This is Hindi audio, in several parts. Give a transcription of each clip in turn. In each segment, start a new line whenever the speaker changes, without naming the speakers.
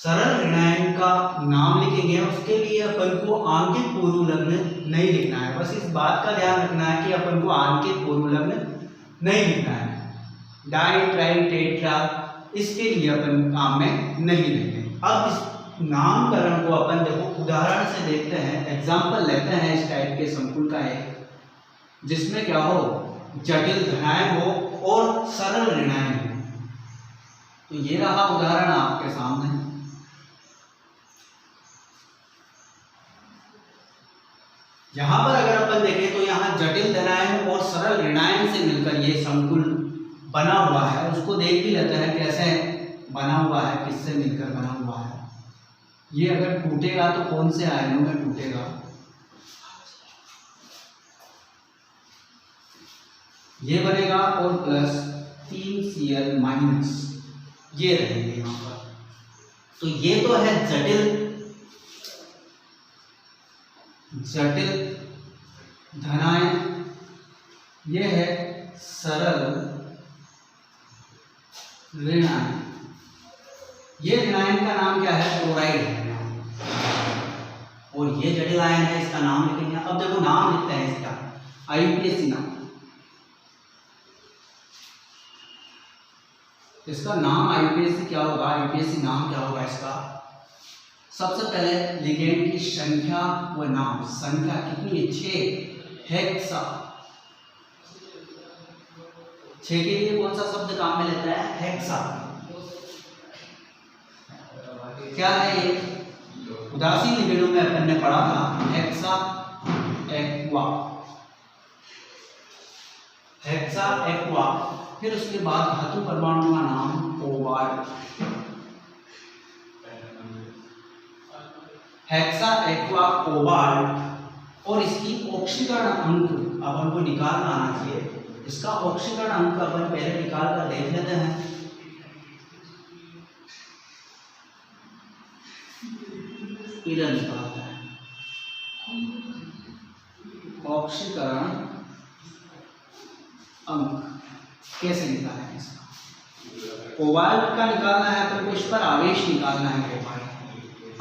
सरल ऋणायन का नाम लिखेंगे, उसके लिए अपन को आंकिक पूर्व लग्न नहीं लिखना है। बस इस बात का ध्यान रखना है कि अपन को आंकिक पूर्व लग्न नहीं लिखना है। डाई ट्राई टेट्रा इसके लिए अपन काम में नहीं लेंगे। अब इस नामकरण को अपन देखो उदाहरण से देखते हैं, एग्जाम्पल लेते हैं इस टाइप के संकुल का एक, जिसमें क्या हो, जटिल धनायन हो और सरल ऋणायन हो। तो ये रहा उदाहरण आपके सामने। यहां पर अगर अपन देखें तो यहाँ जटिल धनायन और सरल ऋणायन से मिलकर ये संकुल बना हुआ है। उसको देख भी लेते हैं कैसे बना हुआ है, किससे मिलकर बना हुआ है। ये अगर टूटेगा तो कौन से आयनों में टूटेगा, ये बनेगा और प्लस 3Cl माइनस, ये रहेंगे यहाँ पर। तो ये तो है जटिल धनायन, ये है सरल ऋणायन। ये ऋणायन का नाम क्या है, क्लोराइड है, और ये जटिल आयन है, इसका नाम लिखेंगे। अब देखो नाम लिखते हैं इसका, आईपीएसी नाम, इसका नाम आईपीएसी क्या होगा, आईपीएसी नाम क्या होगा इसका। सबसे पहले लिगेंड की संख्या व नाम, संख्या कितनी है, 6 हेक्सा। 6 के लिए कौन सा शब्द काम में लेता है, हेक्सा। क्या है ये, उदासीन लिगेंडों में अपन ने पढ़ा था हेक्सा एक्वा, हेक्सा एक्वा। फिर उसके बाद धातु परमाणु का नाम कोबाल्ट, हेक्सा एक्वा कोबाल्ट। और इसकी ऑक्सीकरण अंक अब हमको निकालना आना चाहिए। इसका ऑक्सीकरण अंक अपन पहले निकाल कर देख लेते हैं। इधर निकालता है ऑक्सीकरण अंक, कैसे निकालना है इसका, कोबाल्ट का निकालना है अपन को, इस पर आवेश निकालना है। कोबाल्ट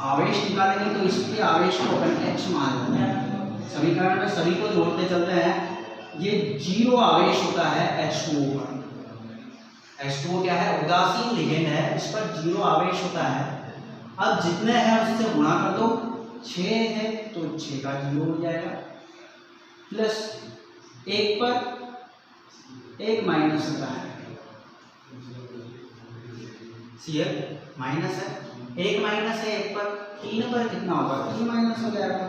आवेश निकालेंगे तो इसके आवेश को अपन H मान लेते हैं। समीकरण में सभी को जोड़ते चलते हैं। ये 0 आवेश होता है H2O पर। H2O क्या है, उदासीन लिगेंड है, इस पर 0 आवेश होता है। अब जितने हैं उससे गुणा कर दो, 6 है तो 6 का 0 हो जाएगा, प्लस 1 पर 1 माइनस होता है, Cl माइनस है, 1 माइनस है 1 पर, 3 पर कितना होगा, 3 माइनस हो जाएगा।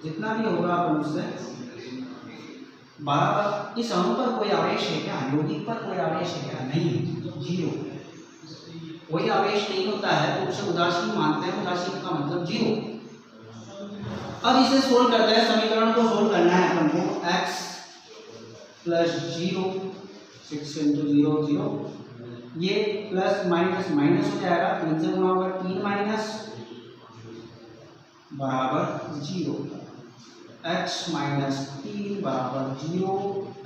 जितना भी होगा अपन उससे 12 पर। इस अणु पर कोई आवेश है क्या, यौगिक पर कोई आवेश है क्या, नहीं है, 0, कोई आवेश नहीं होता है तो उसे उदासीन मानते हैं। उदासीन का मतलब 0। अब इसे सोल्व करते हैं, समीकरण को सोल्व करना है अपन को। x प्लस 0, 6 × 0 0, ये प्लस माइनस माइनस हो जाएगा, 3 से गुणा होगा, 3 माइनस बराबर 0, x माइनस 3 बराबर 0,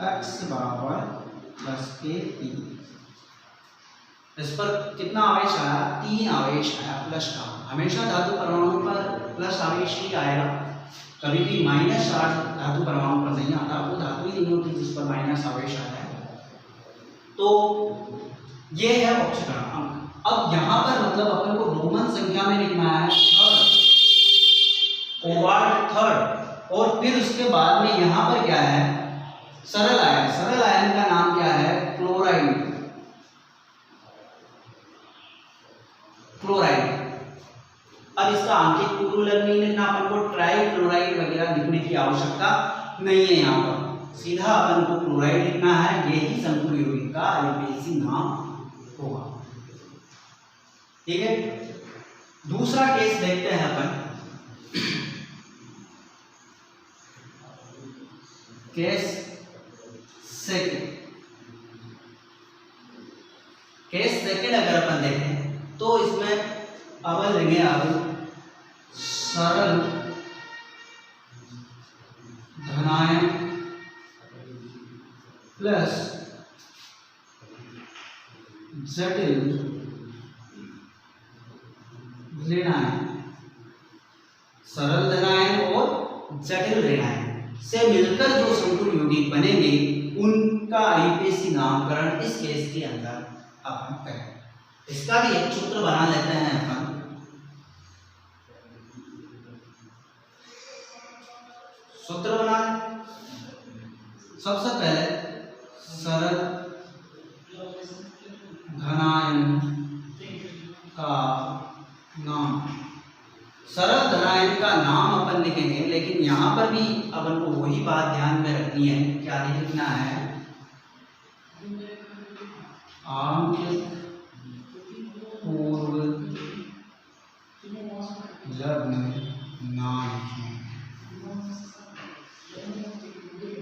x बराबर 10 के 3। इस पर कितना आवेश आया, 3 आवेश आया प्लस का। हमेशा धातु परमाणु पर प्लस आवेश ही आएगा, कभी भी माइनस चार्ज धातु परमाणु पर नहीं आता। वो धातु ही नहीं होती जिस पर माइनस आवेश आया है। तो ये है ऑक्सीकरण अंक। अब यहाँ पर मतलब अपन को रोमन संख्या में लिखना है थर्ड, कोबाल्ट थर्ड, और फिर उसके बाद में यहाँ पर क्या है, सरल आयन। सरल आयन का नाम क्या है, क्लोराइड। क्लोराइड। अब इसका आंकिक पूर्व लग्न नहीं लिखना, अपन को ट्राई क्लोराइड वगैरह लिखने की आवश्यकता नहीं है। यहाँ पर सीधा अपन को क्लोराइड लिखना है, यही संकुल यौगिक का आईपीएसी नाम होगा। ठीक है, दूसरा केस देखते हैं अपन। Case second. केस सेकंड अगर अपन देखें तो इसमें अवल लेंगे अब सरल धनायन प्लस जटिल ऋणायन, सरल ऋणायन और जटिल ऋणायन से मिलकर जो संकुल यौगिक बनेंगे उनका आईपीएसी नामकरण इस केस के अंदर अपन करें। इसका भी एक सूत्र बना लेते हैं अपन। सूत्र बना सबसे पहले सरल धनायन का नाम, सरल धनायन का नाम अपन लिखेंगे, लेकिन यहाँ पर भी अपन को वही बात ध्यान में रखनी है, क्या लिखना है, आंकित पूर्व लग्न नाम।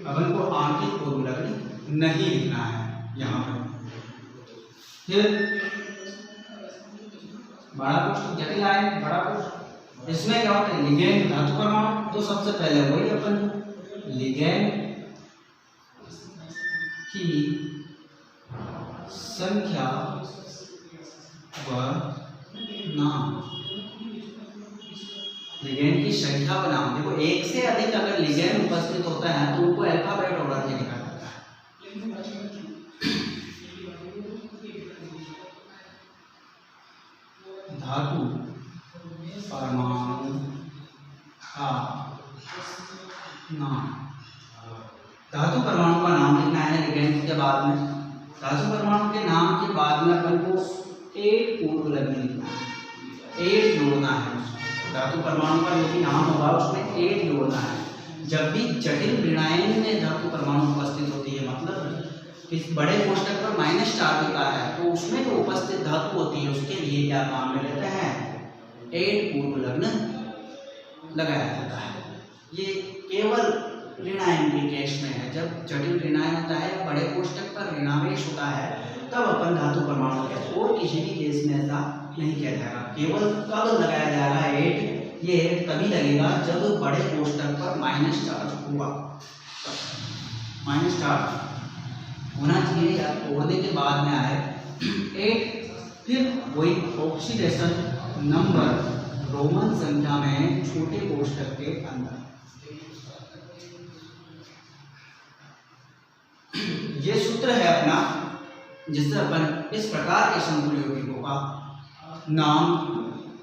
अपन को आंकित पूर्व लग्न नहीं लिखना है यहाँ पर। फिर बड़ा कोष्ठक जटिल आयन, बड़ा कोष्ठक, इसमें क्या होता है, लिगैंड धातु परमाणु। तो सबसे पहले वही अपन लिगैंड की संख्या व नाम, लिगैंड की संख्या व नाम। देखो एक से अधिक अगर लिगैंड उपस्थित होता है तो उनको अल्फाबेट ऑर्डर में लिखा जाता है। धातु परमाणु का नाम, धातु परमाणु का नाम लिखना है लिगैंड के बाद में। धातु परमाणु के नाम के बाद में अपन को 8 पूर्व लग्न लिखना है, 8 जोड़ना है। धातु परमाणु का जो भी नाम होगा उसमें 8 जोड़ना है। जब भी जटिल ऋणायन में धातु परमाणु उपस्थित होती है, मतलब इस बड़े कोष्ठक पर -4 होता है, तो उसमें जो उपस्थित धातु होती है उसके लिए क्या काम में लेते हैं, 8 पूर्व लग्न लगाया जाता है। ये केवल ऋणायन के केस में है। जब जटिल ऋणायन होता है, बड़े कोष्ठक पर ऋणावेश होता है, तब अपन धातु परमाणु कहते हैं। और किसी भी केस में ऐसा नहीं किया जाएगा। केवल कब लगाया जाएगा 8, ये 8 तभी लगेगा जब बड़े कोष्ठक पर -4 होगा, -4 होना चाहिए या तोड़ने के बाद में आए 8। फिर वही ऑक्सीडेशन नंबर रोमन संख्या में छोटे कोष्ठक के अंदर। ये सूत्र है अपना, जिससे अपन इस प्रकार के संकुल यौगिकों का नाम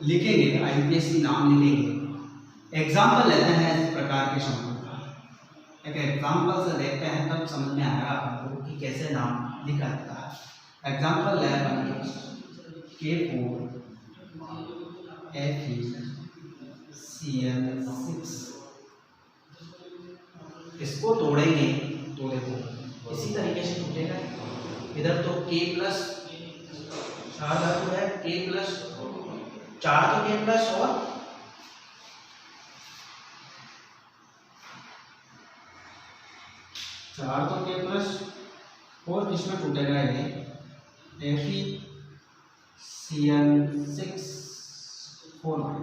लिखेंगे, आईपीएसी नाम लिखेंगे। एग्जाम्पल लेते हैं इस प्रकार के संकुल का। एक एग्जाम्पल से देखते हैं तब समझ में आएगा आपको कि कैसे नाम लिखा जाता है। एग्जाम्पल ले अपन K4 FeCl6, इसको तोड़ेंगे तो देखो इसी तरीके से टूटेगा। इधर तो K+4 धातु है, K+4 तो K+ और 4 तो K+ और किसमें टूटेगा, ये FeCl6 4-,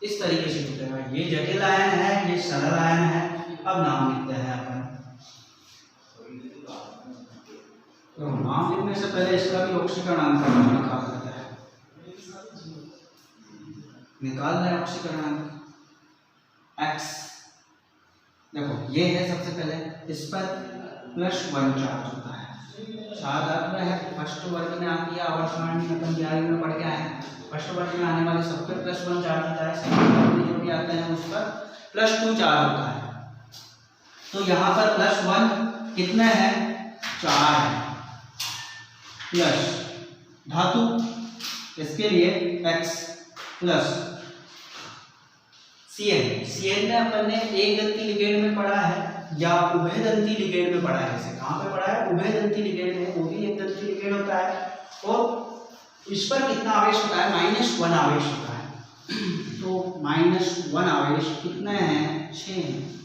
इस तरीके से टूटेगा। ये जटिल आयन है, ये सरल आयन है। अब नाम लिखते हैं अपन। तो नाम लिखने से पहले इसका भी ऑक्सीकरणांक निकाल देते हैं। निकाल रहे ऑक्सीकरणांक X। देखो ये है सबसे पहले, इस पर +1 चार्ज होता है। 4 धातु है, फर्स्ट वर्ग में आती है, आवर्त सारणी में अपन 11 में पढ़ के आए हैं। फर्स्ट वर्ग में आने वाले सब पर +1 चार्ज होता है, सेकंड वर्ग में जो भी आते हैं उस पर +2 चार्ज होता है। तो यहाँ पर +1 कितने हैं, 4 है, प्लस धातु इसके लिए X प्लस Cl में अपन ने एक दंती लिगेंड में पढ़ा है या उभय दंती लिगेंड में पढ़ा है। इसे कहाँ पे पढ़ा है, उभय दंती लिगेंड में, वो भी एक दंती लिगेंड होता है। और इस पर कितना आवेश होता है, -1 आवेश होता है। तो -1 आवेश कितने हैं, 6 हैं,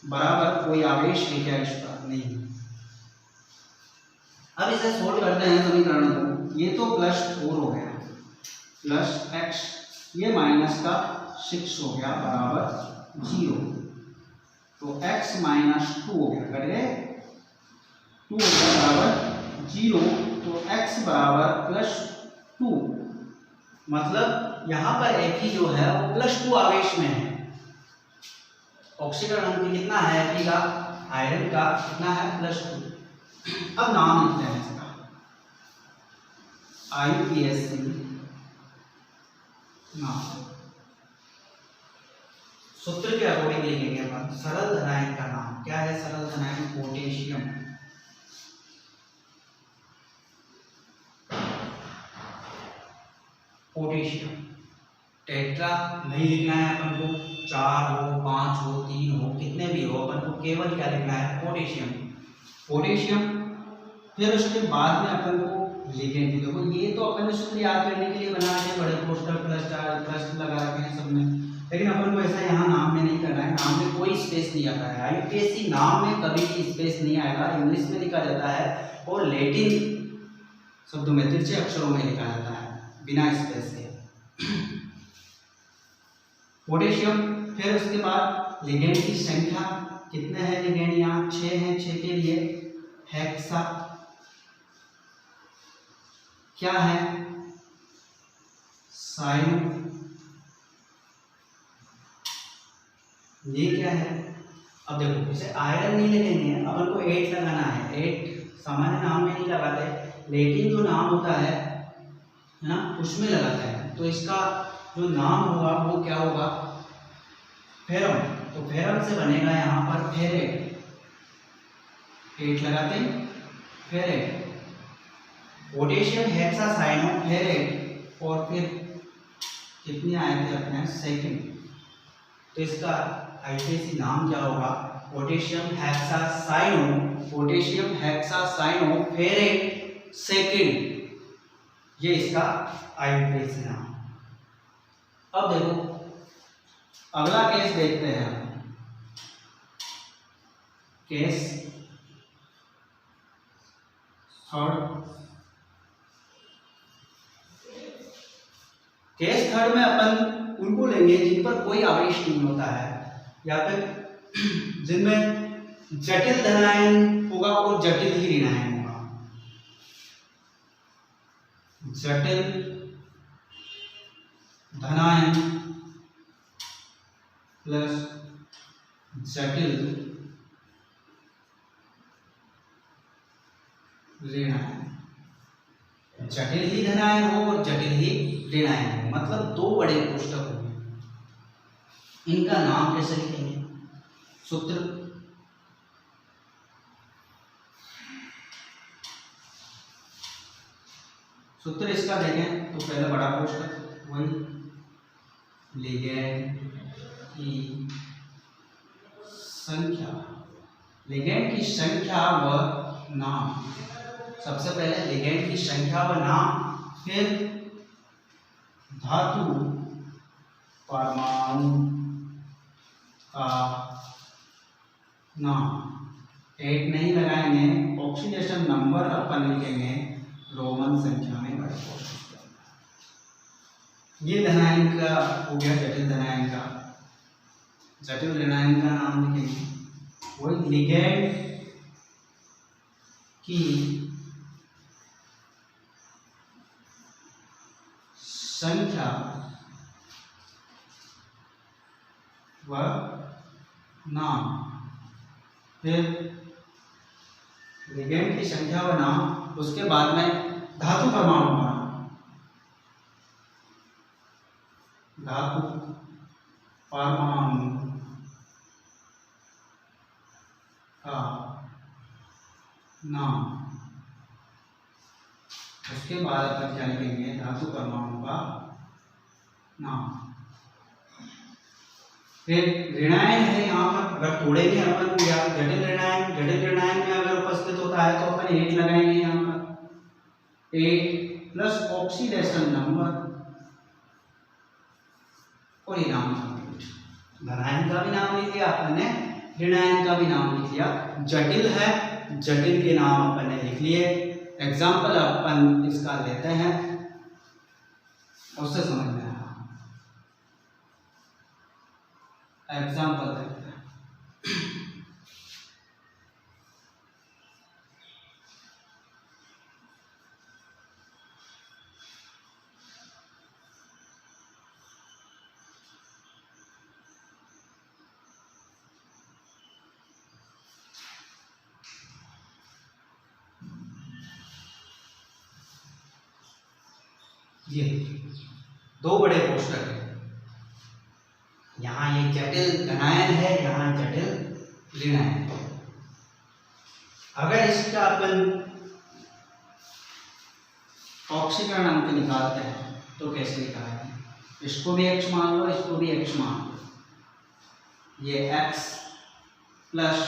बराबर कोई आवेश है क्या इस पर, नहीं। अब इसे सोल्व करते हैं समीकरण को। ये तो +4 हो गया, प्लस x, ये माइनस का 6 हो गया, बराबर 0। तो x -2 हो गया, कट गए, 2 हो गया बराबर 0। तो x बराबर +2 मतलब यहाँ पर Fe जो है वो +2 आवेश में है। ऑक्सीकरण अंक कितना है Fe का, आयरन का कितना है, +2। अब नाम लिखते हैं इसका, IUPAC नाम। सूत्र के अकॉर्डिंग लिखेंगे अपन। सरल धनायन का नाम क्या है, सरल धनायन पोटेशियम। पोटेशियम टेट्रा नहीं लिखना है अपन को, 4 हो 5 हो 3 हो कितने भी हो, अपन को केवल क्या लिखना है, पोटेशियम। पोटेशियम फिर उसके बाद में अपन को लिगेंड। देखो ये तो अपन ने सूत्र याद करने के लिए बना के बड़े पोस्टर प्लस लगा रखे हैं सब में, लेकिन अपन को ऐसा यहाँ नाम में नहीं करना है। नाम में कोई स्पेस नहीं आता है। IUPAC नाम में कभी भी स्पेस नहीं आएगा, इंग्लिश में लिखा जाता है और लैटिन शब्दों में तिरछे अक्षरों में लिखा जाता है बिना स्पेस से। पोटेशियम, फिर उसके बाद लिगेंड की संख्या कितने हैं, लिगेंड यहाँ 6 हैं, 6 के लिए हेक्सा क्या है, साइन, ये क्या है। अब देखो इसे आयरन नहीं लिखेंगे, अपन को 8 लगाना है। 8 सामान्य नाम में नहीं लगाते, लेकिन जो नाम होता है ना उसमें लगाते हैं। तो इसका जो नाम होगा वो क्या होगा, फेरम। तो फेरम से बनेगा यहाँ पर फेरेट। 8 लगाते हैं, फेरेट। पोटेशियम हेक्सासाइनोफेरेट, और फिर कितने आए थे अपने, सेकंड। तो इसका IUPAC नाम क्या होगा, पोटेशियम हेक्सासाइनोफेरेट सेकंड, ये इसका IUPAC नाम। अब देखो अगला केस देखते हैं हम। Case third. केस थर्ड में अपन उनको लेंगे जिन पर कोई आवेश नहीं होता है, या फिर जिनमें जटिल धनायन होगा और जटिल ही ऋणायन होगा। जटिल धनायन प्लस जटिल ऋणायन। जटिल ही धनायन हो और जटिल ही ऋणायन हो, मतलब दो बड़े कोष्ठक होंगे। इनका नाम कैसे लिखेंगे, सूत्र सूत्र इसका देखें तो पहले बड़ा कोष्ठक वही लिगेंड की संख्या, लिगेंड की संख्या व नाम। सबसे पहले लिगेंड की संख्या व नाम, फिर धातु परमाणु का नाम। 8 नहीं लगाएंगे, ऑक्सीडेशन नंबर अपन लिखेंगे रोमन संख्या में बड़े कोष्ठक। ये धनायन का हो गया, जटिल धनायन का। जटिल ऋणायन का नाम लिखेंगे वही लिगेंड की संख्या व नाम, फिर लिगेंड की संख्या व नाम, उसके बाद में धातु परमाणु का नाम। धातु परमाणु का नाम, उसके बाद अपन क्या लिखेंगे, धातु परमाणु का नाम। फिर ऋणायन है यहाँ पर, अगर तोड़ेंगे अपन या जटिल ऋणायन में अगर उपस्थित होता है तो अपन 8 लगाएंगे यहाँ पर। 8 प्लस ऑक्सीडेशन नंबर और ये नाम कंप्लीट। धनायन का भी नाम लिख लिया अपन ने, ऋणायन का भी नाम लिख लिया। जटिल है, जटिल के नाम अपन ने लिख लिए। एग्जाम्पल अपन इसका लेते हैं, उससे समझ में आया। एग्जाम्पल देखते हैं। ये दो बड़े कोष्ठक है, यहाँ ये जटिल धनायन है, यहाँ जटिल ऋणायन। अगर इसका अपन ऑक्सीकरण अंक निकालते हैं तो कैसे निकालेंगे? इसको भी x मान लो, इसको भी x मान लो। ये x प्लस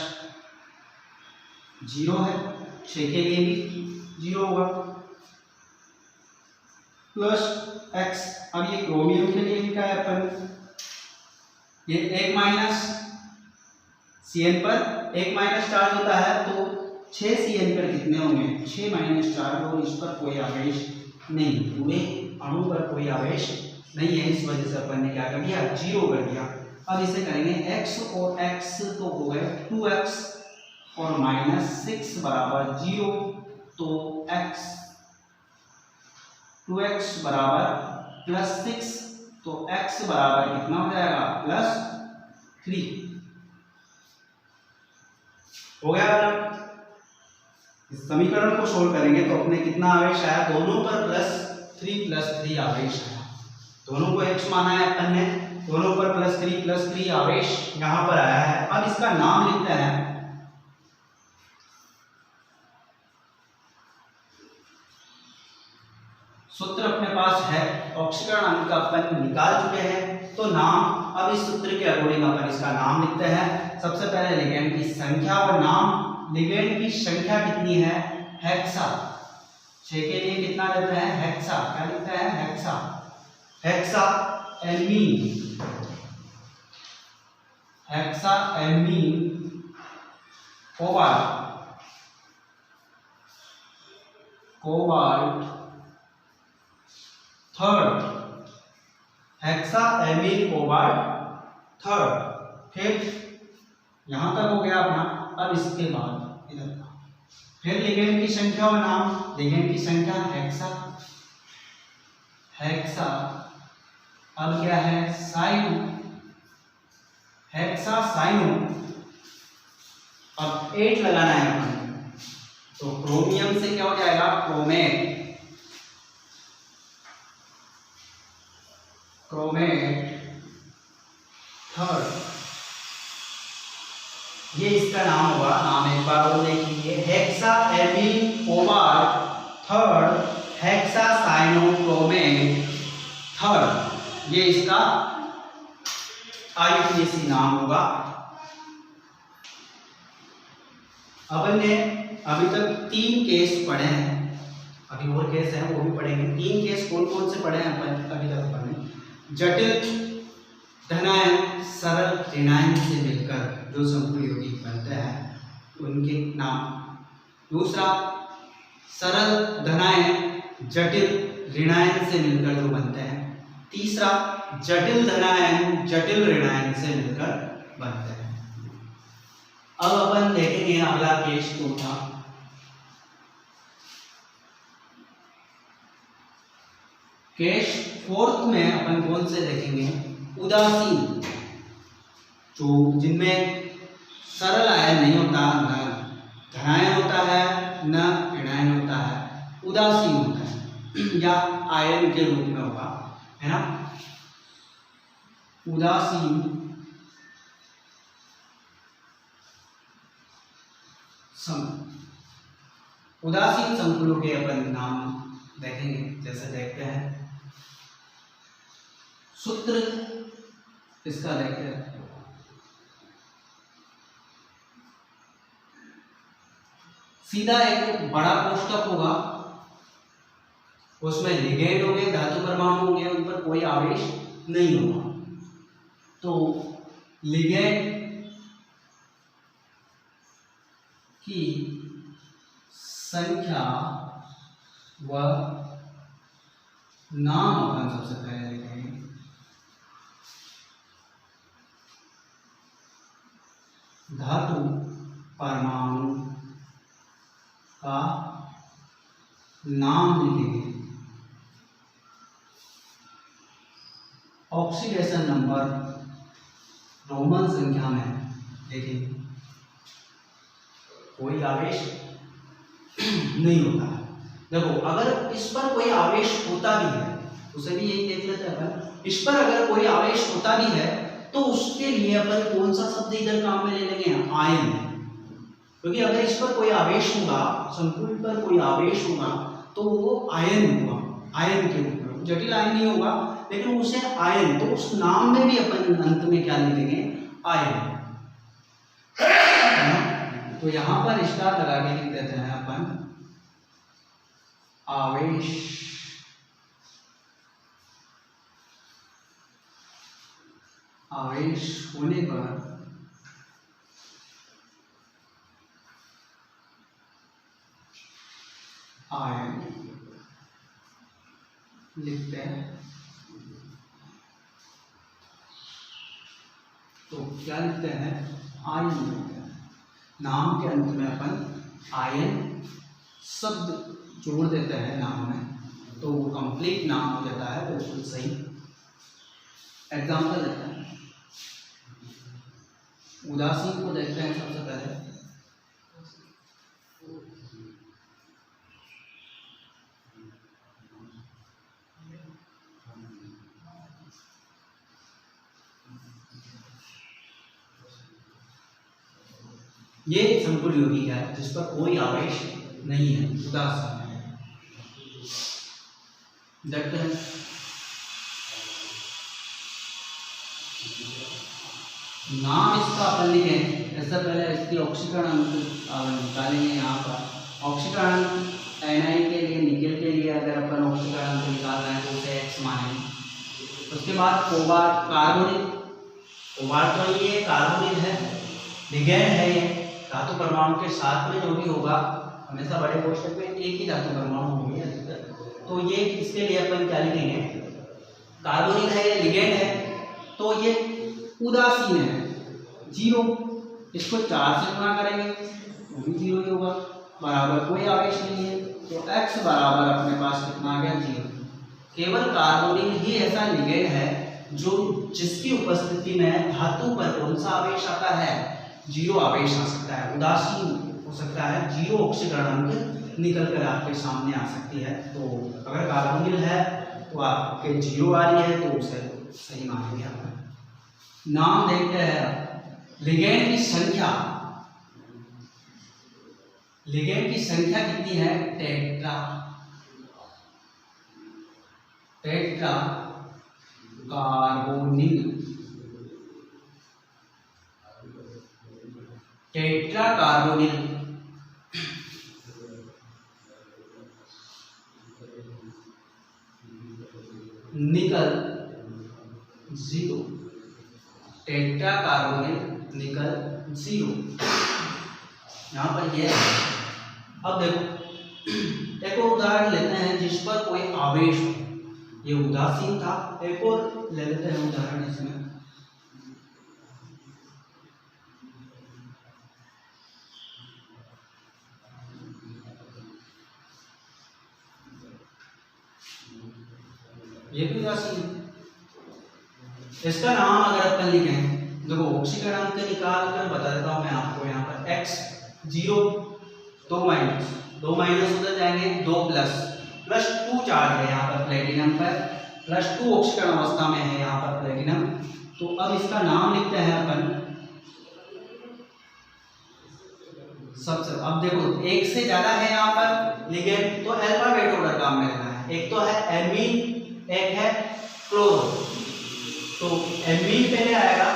0 है, 6 के लिए भी 0 होगा, प्लस x। अब ये क्रोमियम के लिए लिखा है अपन, ये 1 माइनस Cn पर 1 माइनस चार्ज होता है, तो 6 Cn पर कितने होंगे? 6 माइनस चार्ज, और इस पर कोई आवेश नहीं, पूरे अणु पर कोई आवेश नहीं है। इस वजह से अपन ने क्या कर दिया? 0 कर दिया। अब इसे करेंगे x और x तो हो गए 2x और माइनस 6 बराबर 0, तो x 2x बराबर प्लस 6, तो x बराबर कितना हो जाएगा? प्लस 3 हो गया। इस समीकरण को सोल्व करेंगे तो अपने कितना आवेश आया? दोनों पर प्लस 3 आवेश आया। दोनों को x माना है अपन ने, दोनों पर प्लस 3 आवेश यहाँ पर आया है। अब इसका नाम लिखते हैं। सूत्र अपने पास है, ऑक्सीकरण अंक अपन निकाल चुके हैं, तो नाम अब इस सूत्र के अकॉर्डिंग अपन इसका नाम लिखते हैं। सबसे पहले लिगेंड की संख्या और नाम। लिगेंड की संख्या कितनी है? हेक्सा। 6 के लिए कितना लेते हैं? हेक्सा। क्या लिखते हैं? Hexa. Hexa amine, hexa amine cobalt, cobalt third, hexa amine cobalt third. फिर यहां तक हो गया अपना। अब इसके बाद इधर का फिर लिगेंड की संख्या और नाम। लिगेंड की संख्या हेक्सा, हेक्सा। अब क्या है? Cyano, hexa cyano. अब 8 लगाना है अपन, तो क्रोमियम से क्या हो जाएगा? Chromate, chromate third. ये इसका नाम होगा। नाम एक बार और देख लीजिए, hexa amine cobalt third, hexa cyano chromate third. ये इसका IUPAC नाम होगा। अपन ने अभी तक 3 केस पढ़े हैं, अभी और केस हैं वो भी पढ़ेंगे। 3 केस कौन कौन से पढ़े हैं अपन अभी तक? अपन ने जटिल धनायन सरल ऋणायन से मिलकर जो संकुल यौगिक बनते हैं उनके नाम। दूसरा, सरल धनायन जटिल ऋणायन से मिलकर जो बनते हैं। तीसरा, जटिल धनायन जटिल ऋणायन से मिलकर बनते हैं। अब अपन देखेंगे अगला केस चौथा। केस 4 में अपन कौन से देखेंगे? उदासीन, जो जिनमें सरल आयन नहीं होता, न धनायन होता है न ऋणायन होता है, उदासीन होता है या आयन के रूप में होगा, है ना? उदासीन उदासीन संकुलों के अपन नाम देखेंगे। जैसे देखते हैं सूत्र इसका, देखते हैं। सीधा एक बड़ा कोष्ठक होगा, उसमें लिगेंड होंगे, धातु परमाणु होंगे, उन पर कोई आवेश नहीं होगा। तो लिगेंड की संख्या व नाम अपन सबसे पहले लिखेंगे। धातु परमाणु का नाम लिखेंगे। ऑक्सीडेशन नंबर रोमन संख्या में लिखेंगे। कोई आवेश नहीं होता है। देखो, अगर इस पर कोई आवेश होता भी है उसे भी यही देख लेते हैं अपन। इस पर अगर कोई आवेश होता भी है तो उसके लिए अपन कौन सा शब्द इधर काम में ले लेंगे, आयन, क्योंकि अगर इस पर कोई आवेश होगा, संकुल पर कोई आवेश होगा तो वो आयन होगा, आयन के रूप में, जटिल आयन नहीं होगा लेकिन उसे आयन, तो उस नाम में भी अपन अंत में क्या लिखेंगे, आयन। तो यहां पर स्टार लगा के लिख देते हैं अपन आवेश, आवेश होने पर आयन लिखते हैं। तो क्या लिखते हैं, आयन लिखते हैं। नाम के अंत में अपन आयन शब्द जोड़ देते हैं नाम में, तो वो कंप्लीट नाम हो जाता है, बिल्कुल सही। एग्जाम्पल देते हैं, उदासीन को देखते हैं सबसे पहले। ये संकुल यौगिक है जिस पर कोई आवेश नहीं है, उदासीन है। देखते हैं, नाम इसका अपन लिखें, इससे पहले इसकी ऑक्सीकरण अंक निकालेंगे। यहाँ पर ऑक्सीकरण अंक Na के लिए, निकेल के लिए अगर अपन ऑक्सीकरण अंक निकाल रहे हैं तो उसे X मानेंगे। उसके बाद कोबार, कार्बोनिल, कोबार तो ये कार्बोनिल है, लिगैंड है, ये धातु परमाणु के साथ में जो भी होगा हमेशा बड़े कोष्ठक में एक ही धातु परमाणु होगी अधिकतर, तो ये इसके लिए अपन क्या लिखेंगे, कार्बोनिल है, ये लिगैंड है, तो ये उदासीन है, 0। इसको 4 से गुणा करेंगे वो भी 0 ही होगा, बराबर कोई आवेश नहीं है, तो x बराबर अपने पास कितना आ गया, 0। केवल कार्बोनिल ही ऐसा लिगैंड है जो जिसकी उपस्थिति में धातु पर कौन सा आवेश आता है, 0 आवेश आ सकता है, उदासीन हो सकता है, 0 ऑक्सीकरण अंक निकल कर आपके सामने आ सकती है। तो अगर कार्बोनिल है तो आपके 0 आ रही है तो उसे सही मानेंगे आप। नाम देखते हैं, लिगैंड की संख्या, लिगैंड की संख्या कितनी है, tetra, tetra carbonyl, tetra carbonyl निकल 0, टेट्रा कार्बोनिल निकल 0, यहाँ पर यह है। अब देखो एक और उदाहरण लेते हैं जिस पर कोई आवेश हो, ये उदासीन था, एक और ले लेते हैं उदाहरण इसमें। ये भी उदासीन, इसका नाम अगर अपन लिखें, देखो ऑक्सीकरण अंक निकाल कर बता देता हूं मैं आपको। यहाँ पर x 0, 2 माइनस, 2 माइनस उधर जाएंगे, 2 प्लस, +2 चार्ज है यहाँ पर प्लेटिनम पर, +2 ऑक्सीकरण अवस्था में है यहाँ पर प्लेटिनम। तो अब इसका नाम लिखते हैं अपन सबसे। अब देखो एक से ज्यादा है यहाँ पर लिगेंड, तो अल्फाबेट ऑर्डर काम में लेना है। एक तो है एमीन, एक है क्लोरो, तो एमीन पहले आएगा,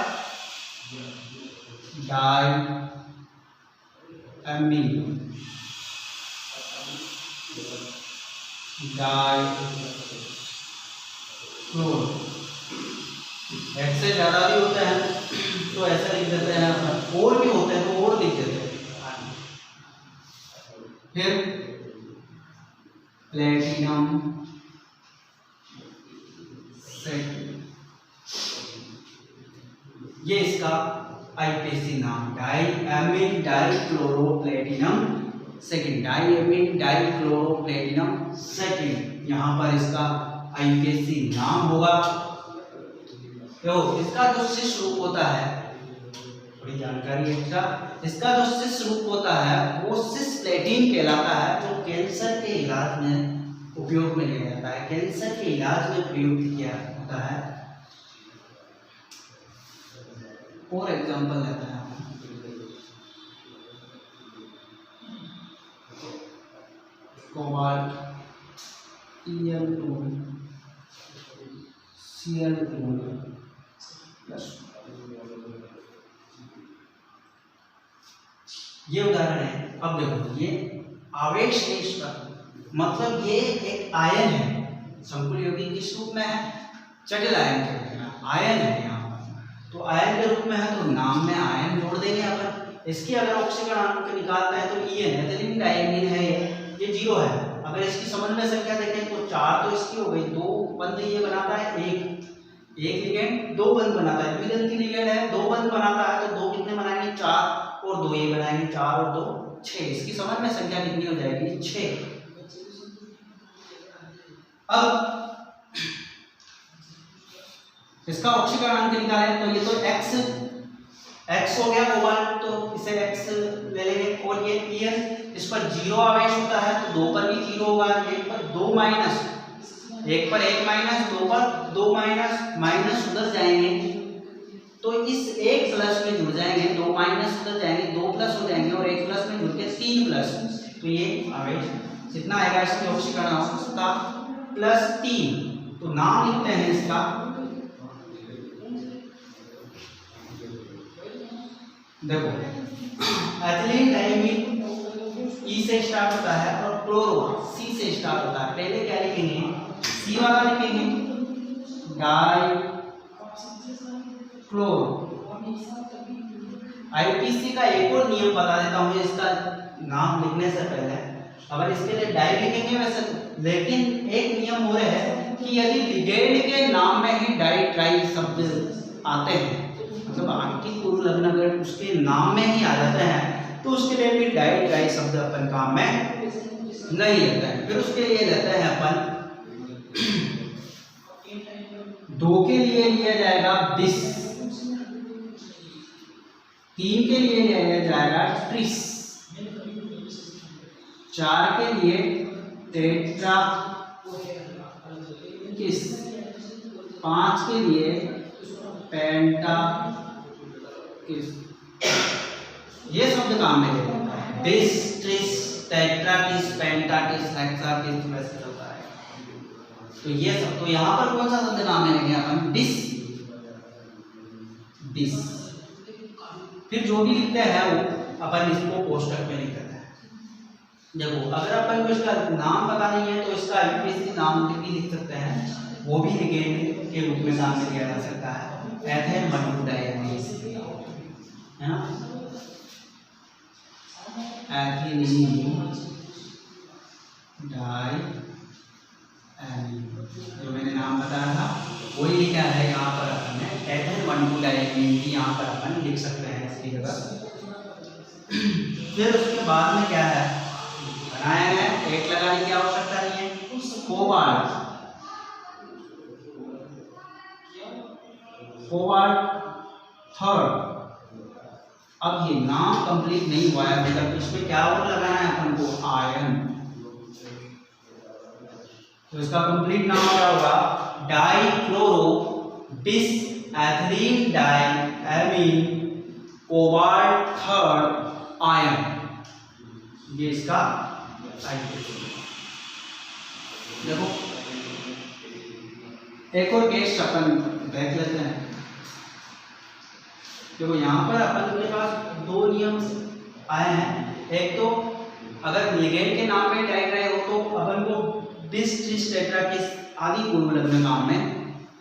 डाई एमीन, डाई क्लोरो। एक से ज्यादा भी होते हैं तो ऐसा लिख देते हैं, और भी होते हैं तो और लिख देते हैं। फिर प्लेटिनम, ये इसका आईपीसी नाम, di amine di chloro platinum second, di amine di chloro platinum second, यहाँ पर इसका आईपीसी नाम होगा। तो इसका जो शीर्ष रूप होता है, थोड़ी जानकारी एक्स्ट्रा, इसका जो शीर्ष रूप होता है वो सिस्प्लेटिन कहलाता है, जो कैंसर के इलाज में उपयोग में लिया जाता है, कैंसर के इलाज में प्रयुक्त किया होता है। और एग्जांपल लेते हैं कोबाल्ट Al2 Cl2 प्लस। ये उदाहरण है। अब देखो ये आवेश है इसका, मतलब ये एक आयन है, संकुल यौगिक किस रूप में है, जटिल आयन के रूप में, आयन है यहाँ पर। तो आयन के रूप में है तो नाम में आयन जोड़ देंगे अपन। इसकी अगर ऑक्सीकरण आणविक निकालते हैं तो EN एथिलीन डायमीन है, ये 0 है। अगर इसकी समन्वय संख्या देखें तो 4 तो इसकी हो गई, 2 बंध ये बनाता है, एक लिगेंड 2 बंध बनाता है, द्विदंती लिगेंड है, 2 बंध बनाता है, तो 2 कितने बनाएंगे, 4 और 2 ये बनाएंगे, 4 और 2 6। इसकी समन्वय संख्या कितनी हो जाएगी, 6। अब इसका ऑक्सीकरण आणविक निकालें तो ये तो X हो गया कोबाल्ट, तो इसे X ले लेंगे। और ये Pn, इस पर 0 आवेश होता है तो 2 पर भी 0 होगा, 1 पर 2 माइनस, 1 पर 1 माइनस, 2 पर 2 माइनस, माइनस उधर जाएंगे तो इस 1 प्लस में जुड़ जाएंगे, 2 माइनस उधर जाएंगे, 2 प्लस हो जाएंगे और 1 प्लस में जुड़ के 3 प्लस। तो ये आवेश जितना आएगा इसकी ऑक्सीकरण अवस्था +3। तो नाम लिखते हैं इसका, देखो एथिलीन डायमीन E से स्टार्ट होता है और क्लोरो C से स्टार्ट होता है। पहले क्या लिखेंगे, C वाला लिखेंगे, डाई क्लोरो। IPC का एक और नियम बता देता हूँ इसका नाम लिखने से पहले। अगर इसके लिए डाई लिखेंगे वैसे, लेकिन एक नियम हो रहा है कि यदि लिगेंड के नाम में ही डाई ट्राई शब्द आते हैं, मतलब आंकिक पूर्व लग्न अगर उसके नाम में ही आ जाते हैं तो उसके लिए भी डाई ट्राई शब्द अपन काम में नहीं लेते हैं। फिर उसके लिए लेते हैं अपन 2 के लिए लिया जाएगा बिस, 3 के लिए लिया जाएगा ट्रिस, 4 के लिए टेट्रा किस, 5 के लिए पेंटा किस। ये शब्द काम में लेते हैं, बिस, ट्रिस, टेट्रा किस, पेंटा किस, हेक्सा किस, वैसे चलता है। तो ये सब, तो यहाँ पर कौन सा शब्द काम में लेंगे अपन, डिस, डिस। फिर जो भी लिखते हैं वो अपन इसको कोष्टक में लिख देते हैं। देखो अगर अपन को इसका नाम पता नहीं है तो इसका IPC नाम भी लिख सकते हैं, वो भी लिगेंड के रूप में नाम में लिया जा सकता है, एथेन डायमीन, है ना, एथिलीन डायमीन, जो मैंने नाम बताया था वही लिखा है यहाँ पर अपन ने, एथेन डायमीन भी यहाँ पर अपन लिख सकते हैं इसकी जगह। फिर उसके बाद में क्या है बनाया है, एक लगाने की आवश्यकता नहीं है, कोबाल्ट, कोबाल्ट थर्ड। अब ये नाम कंप्लीट नहीं हुआ है अभी तक, इसमें क्या और लगाना है अपन को, आयन। तो इसका कंप्लीट नाम क्या होगा, डाइक्लोरो बिस ethylene diamine cobalt third ion. ये इसका देखो एक और केस अपन देख लेते हैं। देखो यहाँ पर अपन के पास 2 नियम आए हैं। एक तो अगर लिगेंड के नाम में डाई ट्राई हो तो अपन को बिस, ट्रिस, टेट्रा किस आदि पूर्व लग्न नाम में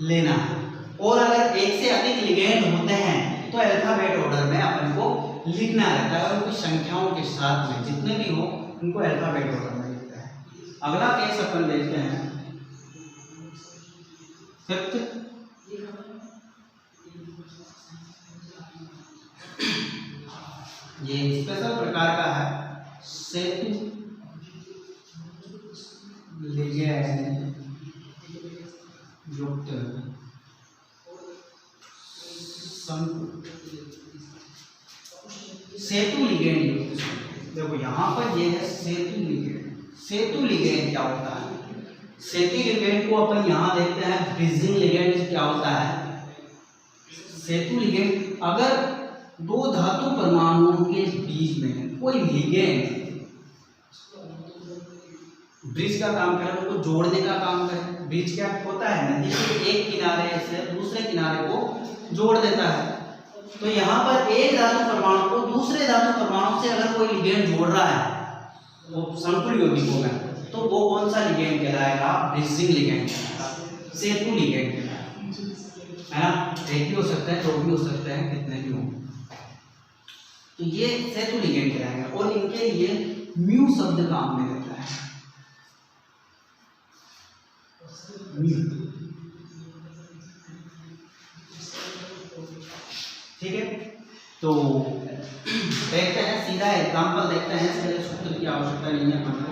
लेना है, और अगर एक से अधिक लिगेंड होते हैं तो अल्फाबेट ऑर्डर में अपन को लिखना रहता है, और उनकी संख्याओं के साथ में जितने भी हो उनको अल्फाबेट ऑर्डर में लिखता है। अगला केस अपन देखते हैं, फिफ्थ। ये स्पेशल प्रकार का है, सेतु लिगेंड युक्त सेतु लिगेंड युक्त। देखो यहाँ पर ये है सेतु लिगेंड। सेतु लिगेंड क्या होता है, सेतु लिगेंड को अपन यहाँ देखते हैं। ब्रिजिंग लिगेंड क्या होता है? सेतु लिगेंड, अगर दो धातु परमाणुओं के बीच में कोई लिगेंड ब्रिज का काम करे, उनको जोड़ने का काम करे। ब्रिज क्या होता है? नदी के एक किनारे से दूसरे किनारे को जोड़ देता है। तो यहाँ पर एक धातु परमाणु को दूसरे धातु परमाणु से अगर कोई लिगेंड जोड़ रहा है, वो समतुल्य यौगिकों में, तो वो कौन सा लिगेंड कहलाएगा? ब्रिजिंग लिगेंड कहलाएगा, सेतु लिगेंड कहलाएगा, है ना? एक भी हो सकता है, दो भी हो सकते हैं, कितने भी हो, तो ये सेतु लिगेंड कहलाएगा। और इनके लिए म्यू शब्द काम में रहता है। ठीक है, तो देखते हैं, सीधा एग्जांपल देखते हैं। इसके सूत्र की आवश्यकता नहीं है हमको।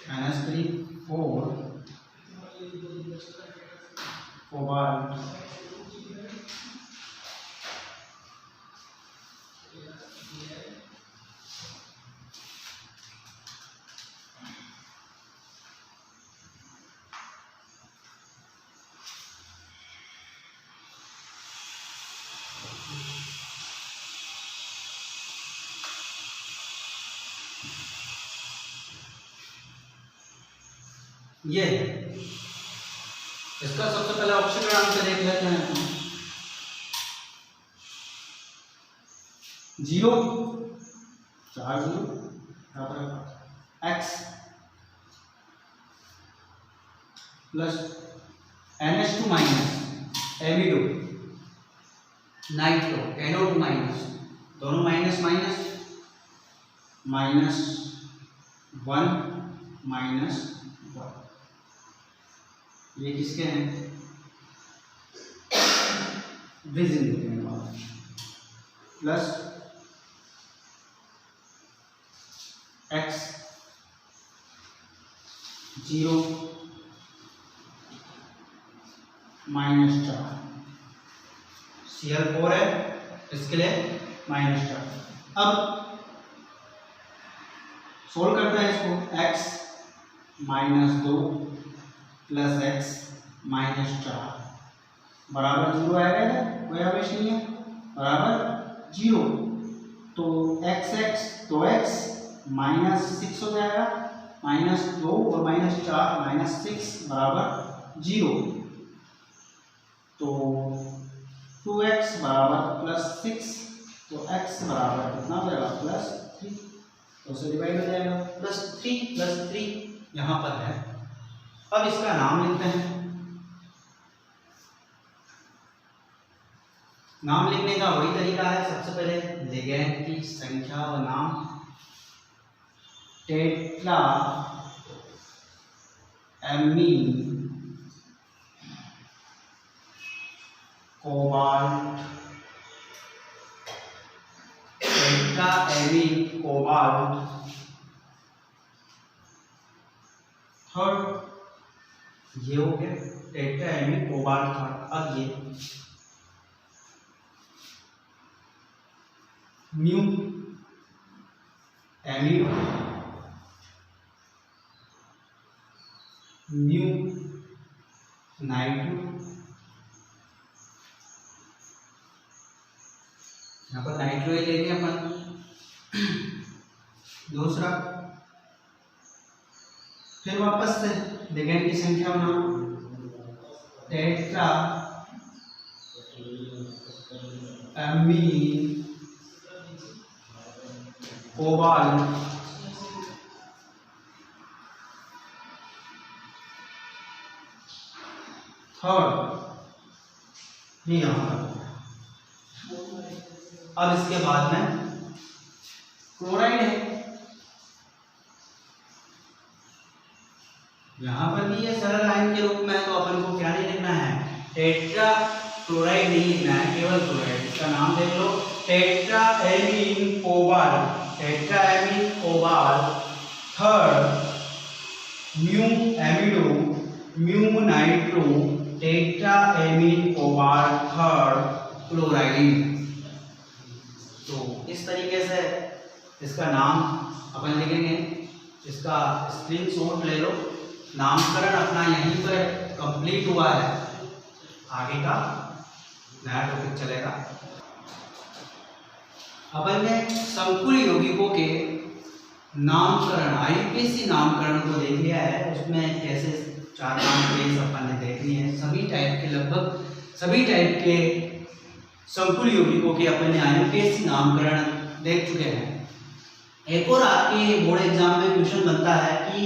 -3 कोबाल्ट ये इसका सबसे पहले ऑप्शन का आंसर देख लेते हैं। 0 4 0 x plus NH2 minus amido nitro NO2 minus, दोनों माइनस माइनस -1 -1, ये किसके हैं? ब्रिजिंग लिगेंड वाले। प्लस x 0 -4, Cl4 है, इसके लिए -4। अब सोल्व करते हैं इसको। x -2 प्लस x -4 बराबर 0 आएगा ना, कोई आवेश नहीं है, बराबर 0। तो x तो x -6 हो जाएगा, -2 और -4 -6 बराबर 0। तो 2x बराबर +6, तो x बराबर कितना हो जाएगा? +3, तो उसे डिवाइड हो जाएगा। +3 यहाँ पर है। अब इसका नाम लिखते हैं। नाम लिखने का वही तरीका है, सबसे पहले लिगेंड की संख्या और नाम। Tetra ammine cobalt, tetra ammine cobalt. Third ये हो गया टेट्रा एमीन कोबाल्ट थर्ड। अब ये म्यू एमीन म्यू नाइट्रो, यहाँ पर नाइट्रो ही लेंगे अपन। दूसरा फिर वापस से लिगेंड की संख्या बनाओ। टेट्रा एमीन कोबाल्ट थर्ड, ये यहाँ पर। अब इसके बाद में क्लोराइड है, यहाँ पर भी ये सरल आयन के रूप में है, तो अपन को क्या नहीं लिखना है? टेट्रा क्लोराइड नहीं लिखना है, केवल क्लोराइड। इसका नाम देख लो, tetra ammine cobalt, tetra ammine cobalt. Third mu amido mu nitro, tetra ammine cobalt third chloride. तो इस तरीके से इसका नाम अपन लिखेंगे, इसका स्क्रीनशॉट ले लो। नामकरण अपना यहीं पर कंप्लीट हुआ है, आगे का नया टॉपिक चलेगा। अपन ने संकुल यौगिकों के नामकरण IUPAC नामकरण को देख लिया है, उसमें कैसे 4-5 केस अपन ने देख लिए हैं। सभी टाइप के लगभग सभी टाइप के संकुल यौगिकों के अपन ने IUPAC नामकरण देख चुके हैं। एक और आपके बोर्ड एग्जाम में क्वेश्चन बनता है कि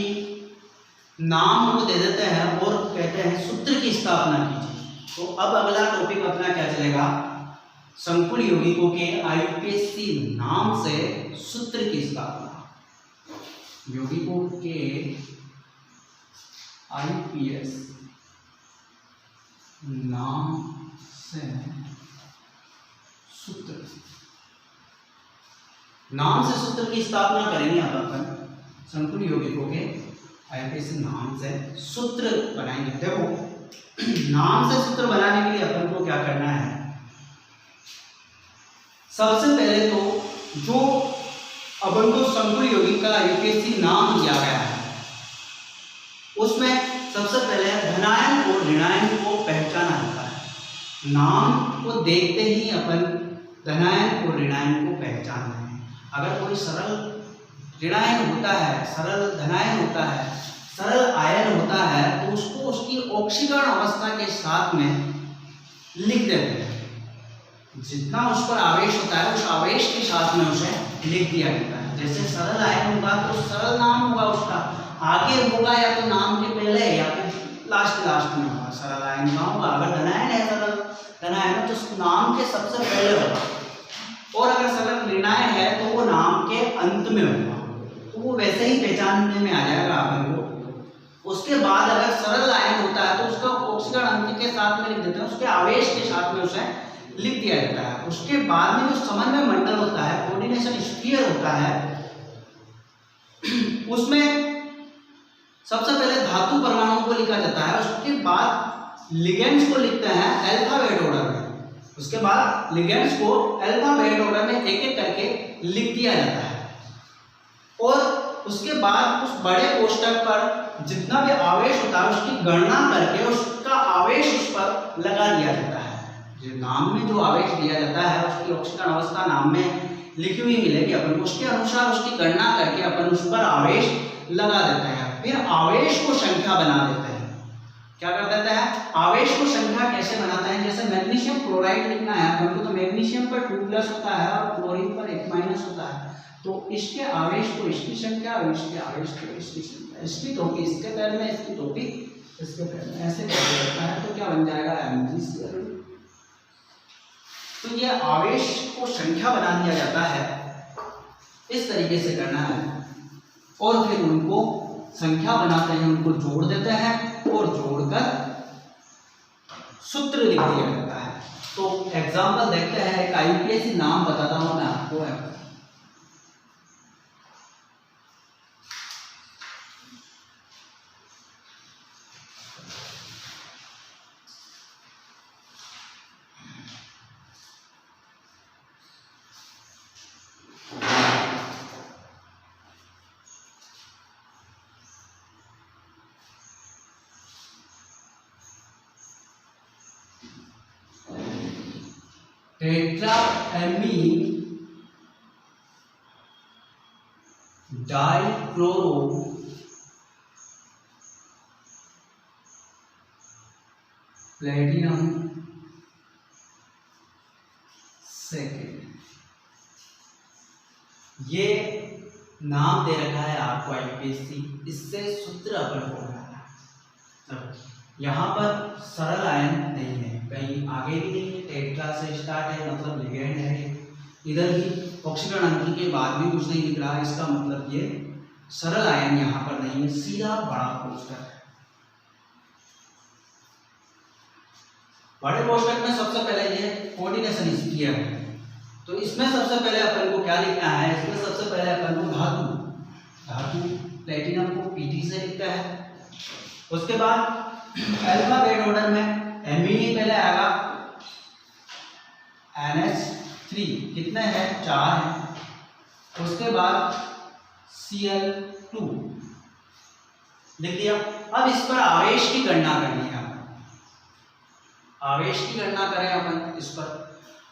नाम को दे देते हैं और कहते हैं सूत्र की स्थापना कीजिए। तो अब अगला टॉपिक अपना क्या चलेगा, संकुल यौगिकों के IUPAC नाम से सूत्र की स्थापना। यौगिकों के IUPAC नाम से सूत्र, नाम से सूत्र की स्थापना करेंगे। अब अपन संकुल यौगिकों के IUPAC नाम से सूत्र बनाएंगे। देखो, नाम से सूत्र बनाने के लिए अपन को क्या करना है, सबसे पहले तो जो अपन को संकुल यौगिक का IUPAC नाम दिया गया है उसमें सबसे पहले धनायन और ऋणायन को पहचाना जाता है। नाम को देखते ही अपन धनायन और ऋणायन को पहचान रहे हैं। अगर कोई सरल ऋणायन होता है, सरल धनायन होता है, सरल आयन होता है, तो उसको उसकी ऑक्सीकरण अवस्था के साथ में लिख देते हैं। जितना उस पर आवेश होता है उस आवेश के साथ में उसे लिख दिया जाता है। जैसे सरल आयन होगा तो सरल नाम होगा उसका, आगे होगा या तो नाम के पहले या फिर लास्ट में होगा सरल आयन का होगा। अगर धनायन है, सरल धनायन तो नाम के सबसे पहले होगा, और अगर सरल ऋणायन है तो वो नाम के अंत में होगा। तो वो वैसे ही पहचानने में आ जाएगा अपन को। उसके बाद अगर सरल आयन होता है तो उसका ऑक्सीकरण अंत के साथ में लिख देते हैं, उसके आवेश के साथ में उसे लिख दिया जाता है। उसके बाद में जो समन्वय मंडल होता है, कोऑर्डिनेशन स्फीयर होता है, उसमें सबसे पहले धातु परमाणु को लिखा जाता है। उसके बाद लिगेंड्स को लिखते हैं अल्फाबेट ऑर्डर में। उसके बाद लिगेंड्स को अल्फाबेट ऑर्डर में एक एक करके लिख दिया जाता है, और उसके बाद उस बड़े कोष्ठक पर जितना भी आवेश होता है उसकी गणना करके उसका आवेश उस पर लगा दिया जाता है। जो नाम में जो आवेश दिया जाता है उसकी ऑक्सीकरण अवस्था नाम में लिखी हुई मिलेगी अपन को, उसके अनुसार उसकी गणना करके अपन उस पर आवेश लगा देते हैं। फिर आवेश को संख्या बना देते हैं। क्या कर देते हैं, आवेश को संख्या कैसे बनाते हैं, जैसे मैग्नीशियम क्लोराइड लिखना है अपन को, तो मैग्नीशियम पर 2+ होता है और क्लोरीन पर 1- होता है। तो इसके आवेश को इसकी संख्या और इसके आवेश को इसकी संख्या, इसकी टोपी इसके पैर में, इसकी टोपी इसके पैर में, ऐसे कर देता है। तो क्या बन जाएगा, Mg²। तो ये आवेश को संख्या बना दिया जाता है, इस तरीके से करना है। और फिर उनको संख्या बनाते हैं, उनको जोड़ देते हैं और जोड़कर सूत्र लिख दिया जाता है। तो एग्जांपल देखते हैं, एक IUPAC नाम बताता हूं मैं आपको। टेट्राएमीन डाइक्लोरो प्लेटिनम सेकेंड, ये नाम दे रखा है आपको IUPAC। इससे सूत्र अपन को बनाना है। यहाँ पर सरल आयन नहीं है, कहीं आगे भी नहीं है, टेट्रा से स्टार्ट है मतलब लिगेंड है। इधर भी ऑक्सीकरण अंक के बाद भी कुछ नहीं दिख रहा, इसका मतलब ये सरल आयन यहाँ पर नहीं है, सीधा बड़ा कोष्ठक है। बड़े कोष्ठक में सबसे पहले ये कोऑर्डिनेशन स्फीयर है। तो इसमें सबसे पहले अपन को क्या लिखना है, इसमें सबसे पहले अपन को धातु प्लेटिनम को Pg से लिखता है। उसके बाद अल्फाबेट ऑर्डर में Me पहले आएगा, NH 3 कितने हैं 4 हैं। उसके बाद Cl2 लिख दिया। अब इस पर आवेश की गणना करनी है। आवेश की गणना करें अपन, इस पर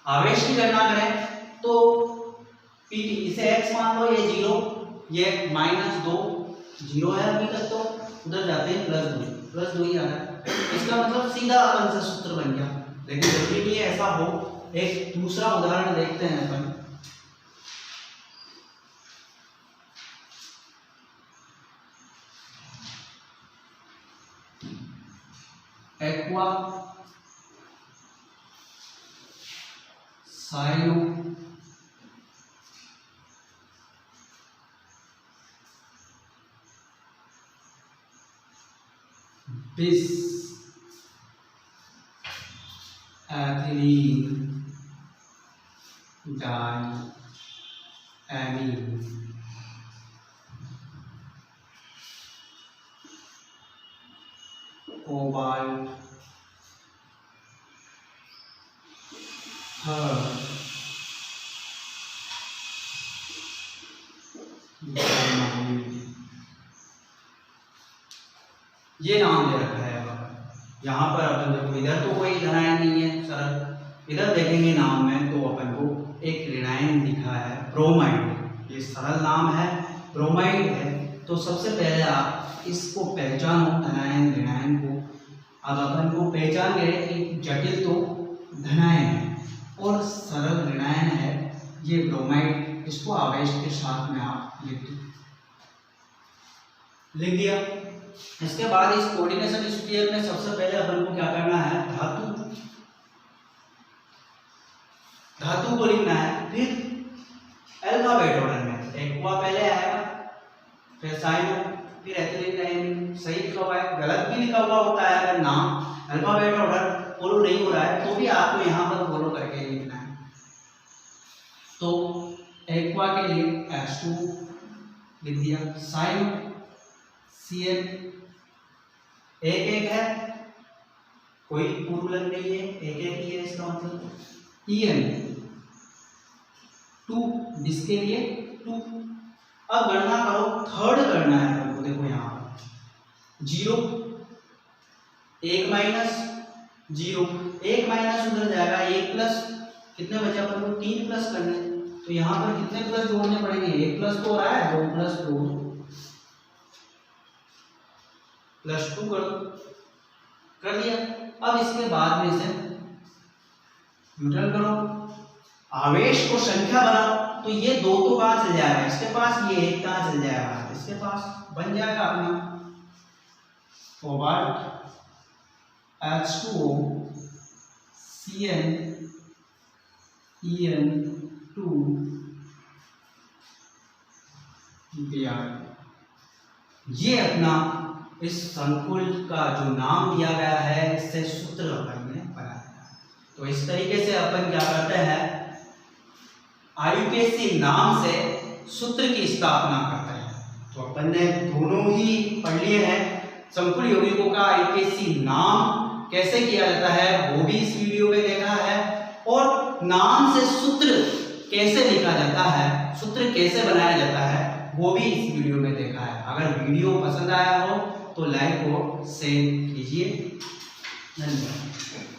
आवेश की गणना करें तो P इसे x मान लो, ये 0 ये -2 0 है अभी तक, तो उधर जाते हैं +2 ही आ रहा है। इसका मतलब सीधा अपन से सूत्र बन गया, लेकिन जरूरी नहीं है ऐसा हो। एक दूसरा उदाहरण देखते हैं अपन। एक्वा साइनो बिस एथिलीन डाइएमीन कोबाल्ट ये नाम दे रखा है। यहाँ पर अपन देखो, इधर तो कोई धनायन नहीं है सरल, इधर देखेंगे नाम में तो अपन को एक ऋणायन दिखा है ब्रोमाइड। ये सरल नाम है, ब्रोमाइड है। तो सबसे पहले आप इसको पहचानो, धनायन ऋणायन को। अब अपन को पहचान गए कि जटिल तो धनायन है और सरल ऋणायन है ये ब्रोमाइड। इसको आवेश के साथ में आप लिख दिया। इसके बाद इस कोऑर्डिनेशन स्फीयर में सबसे पहले अपन को क्या करना है, धातु को लिखना है। फिर अल्फाबेट ऑर्डर में एक्वा पहले आएगा, फिर साइनो, फिर एथिलीन डाइएमीन। सही लिखा हुआ है, गलत भी लिखा हुआ होता है अगर नाम अल्फाबेट ऑर्डर फॉलो नहीं हो रहा है तो भी आपको यहाँ पर फॉलो करके लिखना है। तो एक्वा के लिए H2 लिख दिया, साइनो Cl एक है, कोई पूर्वलन नहीं है, एक ही है इसका मतलब। En 2 जिसके लिए 2। अब गणना करो, थर्ड करना है हमको। देखो यहाँ 0 1 - 0 1 माइनस उधर जाएगा, 1 प्लस कितने बचे अपन को 3 प्लस करने। तो यहाँ पर कितने प्लस जोड़ने पड़ेंगे, 1 प्लस तो हो रहा है, 2 प्लस 2 +2 कर दिया। अब इसके बाद में से न्यूट्रल करो, आवेश को संख्या बनाओ। तो ये 2 तो कहाँ चल जाएगा इसके पास, ये 1 कहाँ चल जाएगा इसके पास, बन जाएगा अपना कोबाल्ट H2O CnEn2 ये अपना इस संकुल का जो नाम दिया गया है, इससे सूत्र अपन ने बनाया। तो इस तरीके से अपन क्या करते हैं, IUPAC नाम से सूत्र की स्थापना करते हैं। तो अपन ने दोनों ही पढ़ लिए हैं। संकुल यौगिकों का IUPAC नाम कैसे किया जाता है वो भी इस वीडियो में देखा है, और नाम से सूत्र कैसे लिखा जाता है, सूत्र कैसे बनाया जाता है वो भी इस वीडियो में देखा है। अगर वीडियो पसंद आया हो तो लाइक और शेयर कीजिए। धन्यवाद।